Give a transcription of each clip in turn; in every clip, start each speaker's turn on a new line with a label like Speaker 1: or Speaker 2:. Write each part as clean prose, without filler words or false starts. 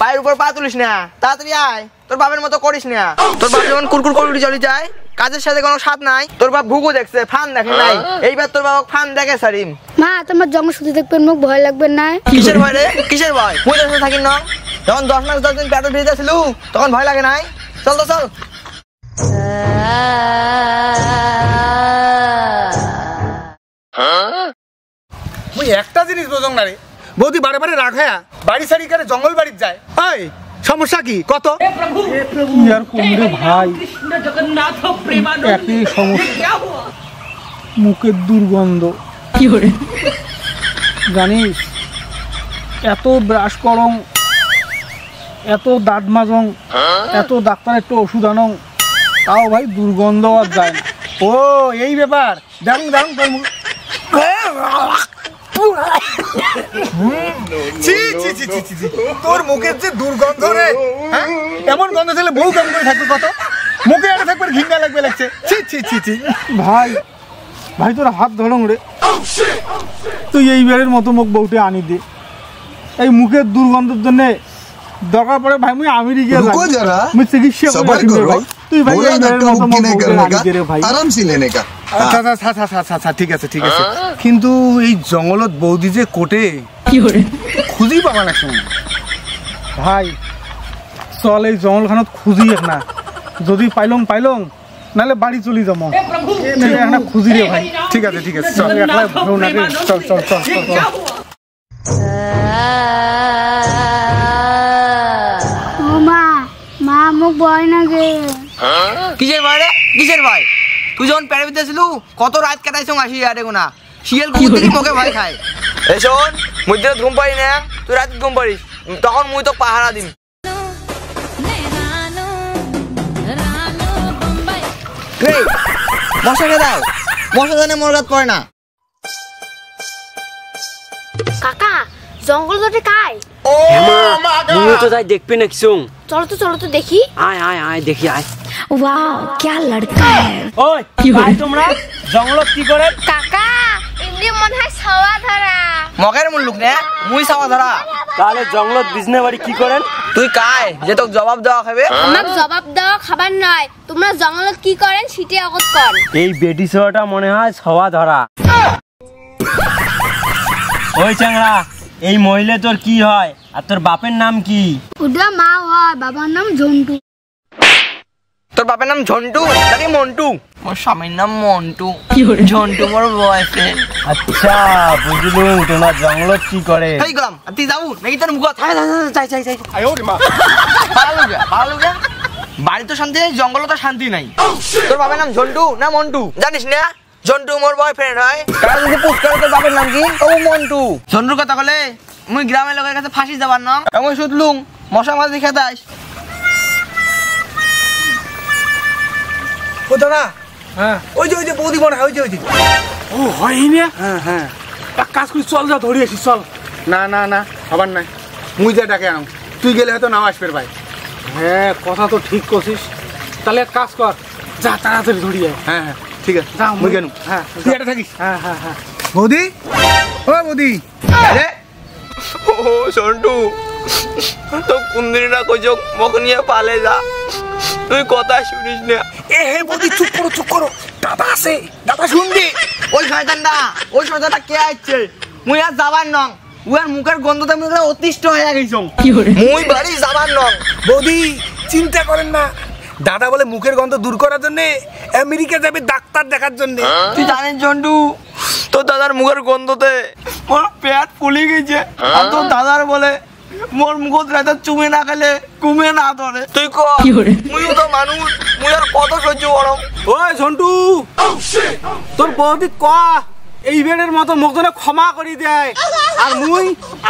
Speaker 1: পায়ের উপর পা তুলিস না, তাড়াতাড়ি আয়। তোর বাপের মতো করিস না। তোর বাপ যেমন কুরকুর করে চলে যায়, কাজের সাথে কোনো স্বাদ নাই। তোর বাপ ভুগু দেখছে, ফান দেখে নাই। এইবার তোর বাবা ফান দেখে সারিম।
Speaker 2: মা তোমার জন্ম শুধু দেখবেন মুখ ভয় লাগবে না?
Speaker 1: কিসের ভয় রে? কিসের ভয়? মুই তো থাকি না। যখন 10 মাস 10 দিন পেটে ভিজে ছিল তখন ভয় লাগে নাই? চল তো চল।
Speaker 3: মুই একটা জিনিস বোঝং না রে, বৌদি বারে বারে রাগ হয়া বাড়ি সারি করে জঙ্গল বাড়ির যায়। এই সমস্যা কি কত?
Speaker 4: আর কোমরে ভাই একই সমস্যা, মুখের দুর্গন্ধ।
Speaker 5: কি করে
Speaker 4: জানিস, এত ব্রাশ করং, এত দাঁত মাজং, এত ডাক্তার একটু ওষুধ আনং, তাও ভাই দুর্গন্ধ আর যায় না।
Speaker 3: ও এই ব্যাপার। দাঁড়ান দাঁড়ান তোর মুখ। তোর মুখের যে দুর্গন্ধ রে, এমন গন্ধ ছেলে বউ কেমন করে থাকবে কত? মুখে একটা থাকবে ঘৃণা লাগবে লাগছে। ছি ছি ছি ছি।
Speaker 4: ভাই ভাই তোর হাত ধরং রে, তুই এইবারের মতো মুখ বউটে আনি দে। এই মুখের দুর্গন্ধের জন্য দরকার পড়ে ভাই মুই আমেরিকা যাই, মুই চিকিৎসা করে ভাই। তুই ভাই এইবারের মতো মুখ বউটে আনি দে রে ভাই।
Speaker 6: आराम से लेने का।
Speaker 3: আচ্ছা আচ্ছা আচ্ছা আচ্ছা আচ্ছা ঠিক আছে ঠিক আছে, কিন্তু এই জঙ্গলত বৌদি যে কোটে
Speaker 5: কি করে
Speaker 3: খুঁজি পাবা না শুন
Speaker 4: ভাই। চল এই জঙ্গলখানত খুঁজি না, যদি পাইলং পাইলং, নাহলে বাড়ি চলি যাবো। একটা খুঁজি রে ভাই।
Speaker 3: ঠিক আছে ঠিক আছে চল।
Speaker 4: একলা ভালো না রে, চল চল চল চল।
Speaker 2: ও মা, মা মুখ ভয় না গে।
Speaker 1: কিসের ভয় রে? কিসের ভয়? তুই যখন পেটে ভিতরে ছিল কত রাত কাটাইছ আসি আরে গোনা। শিয়াল কুকুর থেকে মুখে ভয় খায়। এই শোন, মুই তো ঘুম পারি না, তুই রাত ঘুম পারিস, তখন মুই তো পাহারা দিম। মশাকে দাও, মশা জানে মোর গাত পড়ে না।
Speaker 2: কাকা জঙ্গল দটে কাই?
Speaker 5: মুই তো যাই দেখবি না কিছু।
Speaker 2: চলো তো দেখি।
Speaker 5: আয় আয় আয় দেখি আয়।
Speaker 2: ওয়াও क्या लड़का है।
Speaker 5: ওই কি ভাই তোমরা জঙ্গলত কি করে?
Speaker 2: কাকা এমনি মনে হয় ছাওয়া ধরা।
Speaker 1: মগের মুল্লুক নে, মুই সাওয়া ধরা।
Speaker 5: তাহলে জঙ্গলত বিজনে বাড়ি কি করেন?
Speaker 1: তুই কায় যে তোকে জবাব দেওয়া খাবে?
Speaker 2: আমাকে জবাব দেওয়া খাবার নয়, তোমরা জঙ্গলত কি করেন সিটি আগত কর।
Speaker 5: এই বেটি ছোয়াটা মনে হয় ছাওয়া ধরা। ওই চ্যাংড়া, এই মহিলা তোর কি হয় আর তোর বাপের নাম কি?
Speaker 2: ওটা মা হয়, বাবার নাম ঝন্টু।
Speaker 1: তোর বাপের নাম ঝন্টু নাকি মন্টু? মোর স্বামীর নাম মন্টু, ঝন্টু মোর বয়ফ্রেন্ড।
Speaker 5: আচ্ছা বুঝলু, তোমরা জঙ্গলত কি করে?
Speaker 1: এই গলাম তুই যাবো নাকি তোর মুখ? চাই ভালো গে বাড়ি তো শান্তি নেই, জঙ্গল তো শান্তি নাই। তোর বাবার নাম ঝন্টু না মন্টু জানিস না? ঝন্টু মোর বয়ফ্রেন্ড হয়। কারণ যদি পুষ করে তোর বাপের নাম কি? ও মন্টু। ঝন্টুর কথা বলে মুই গ্রামের লোকের কাছে ফাঁসি যাবার না, আমি শুধলুম মশা মাছ দেখে দাস।
Speaker 3: ও দাদা, হ্যাঁ ওই যে বৌদি মনে হয় ওই যে।
Speaker 4: ও হয় না? হ্যাঁ হ্যাঁ, এক কাজ করি, চল যা ধরে আসি চল।
Speaker 3: না না না আবার নাই, মুই যা ডাকে আম, তুই গেলে হয়তো নাও আসবে ভাই।
Speaker 4: হ্যাঁ কথা তো ঠিক করছিস, তাহলে এক কাজ কর, যা তাড়াতাড়ি ধরিয়ে।
Speaker 3: হ্যাঁ হ্যাঁ ঠিক আছে,
Speaker 4: যা
Speaker 3: মুই গেলুম।
Speaker 4: হ্যাঁ
Speaker 3: তুই এটা থাকিস।
Speaker 4: হ্যাঁ হ্যাঁ হ্যাঁ।
Speaker 3: বৌদি, ও বৌদি।
Speaker 1: আরে ও ঝন্টু, তো কুন্দিনা কইছো মোক নিয়ে পালে যা, তুই কথা শুনিস না।
Speaker 3: এ হে বৌদি চুপ করো, দাদা আছে, দাদা শুনবি।
Speaker 1: ওই শয়তানটা কে আইছে? মুই আর যাবার নং, উয়ার মুখের গন্ধতে মুই অতিষ্ঠ হয়ে গেছং। মুই বাড়ি যাবার নং।
Speaker 3: বৌদি চিন্তা করেন না, দাদা বলে মুখের গন্ধ দূর করার জন্য আমেরিকা যাবে ডাক্তার দেখার জন্য।
Speaker 1: তুই জানিস ঝন্টু, তোর দাদার মুখের গন্ধতে মোর পেট ফুলে গেছে। আর তোর দাদার বলে মোর মুখত রাতে চুমে না খেলে কুমে না ধরে। তুই ক মুইও তো মানুষ, মুই আর কত সহ্য করম?
Speaker 4: ওই ঝন্টু, তোর বৌদি ক এই বেড়ের মতো মুখ ধরে ক্ষমা করে দেয়, আর মুই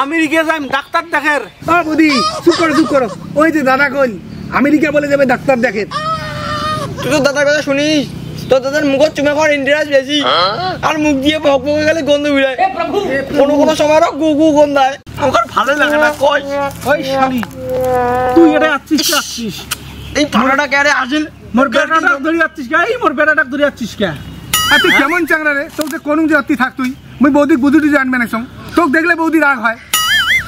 Speaker 4: আমেরিকা যাই ডাক্তার দেখের।
Speaker 3: ও বৌদি চুপ করো, ওই যে দাদা কই আমেরিকা বলে যাবে ডাক্তার দেখে।
Speaker 1: তুই তো দাদার কথা শুনিস, তোর দাদার মুখত চুমে খাওয়ার ইন্টারেস্ট বেশি, আর মুখ দিয়ে ভক ভকে গেলে গন্ধ বেরোয়। কোনো সময় গু গু গন্ধায়, আমার ভালো লাগে না। কই
Speaker 4: ওই শালি, তুই এটা আসছিস
Speaker 1: এই পাড়াটা কে আসিল?
Speaker 4: মোর বেটাটা ধরে যাচ্ছিস কে? এই মোর বেটাটা ধরে যাচ্ছিস কে?
Speaker 3: আর তুই কেমন চাংরা রে, তোকে কোন যে অতি থাক তুই, মুই বৌদি বুঝুটি জানবে না, তোকে দেখলে বৌদি রাগ হয়।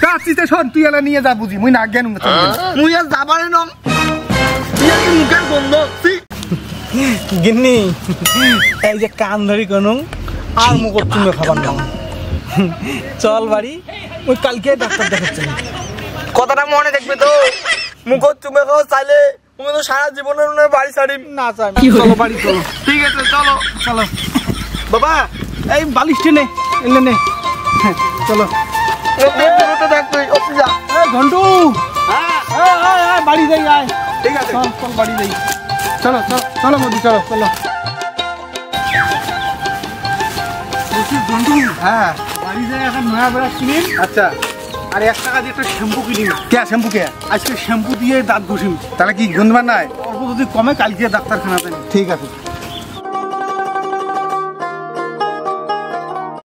Speaker 3: কাছিতে শোন তুই এলা নিয়ে যা বুঝি মুই না জ্ঞান
Speaker 1: মুই আর যাবারে নম মুখের গন্ধ
Speaker 4: গিন্নি এই যে কান ধরি কোনো আর মুখর তুমি খাবার নাও চল বাড়ি ওই কালকে ডাক্তার দেখাচ্ছি
Speaker 1: কথাটা মনে দেখবে তো মুখর চুমে খাওয়া চাইলে মুখে তো সারা জীবনের বাড়ি ছাড়ি
Speaker 4: না চাই চলো বাড়ি চলো
Speaker 1: ঠিক আছে চলো
Speaker 4: চলো বাবা এই বালিশটি নে এলে নে চলো ঘন্টু বাড়ি যাই আয়
Speaker 3: ঠিক আছে
Speaker 4: চল বাড়ি যাই চলো চলো চলো মোদি চলো চলো ঘন্টু
Speaker 3: হ্যাঁ
Speaker 4: বাড়ি যাই এখন নয়া বেড়া কিনিম
Speaker 3: আচ্ছা
Speaker 4: আর 1 টাকা দিয়ে একটা শ্যাম্পু কিনিম
Speaker 3: কে শ্যাম্পু কে
Speaker 4: আজকে শ্যাম্পু দিয়ে দাঁত ঘষিম
Speaker 3: তাহলে কি গুনবার নাই
Speaker 4: অল্প যদি কমে কালকে ডাক্তারখানা যাই
Speaker 3: ঠিক আছে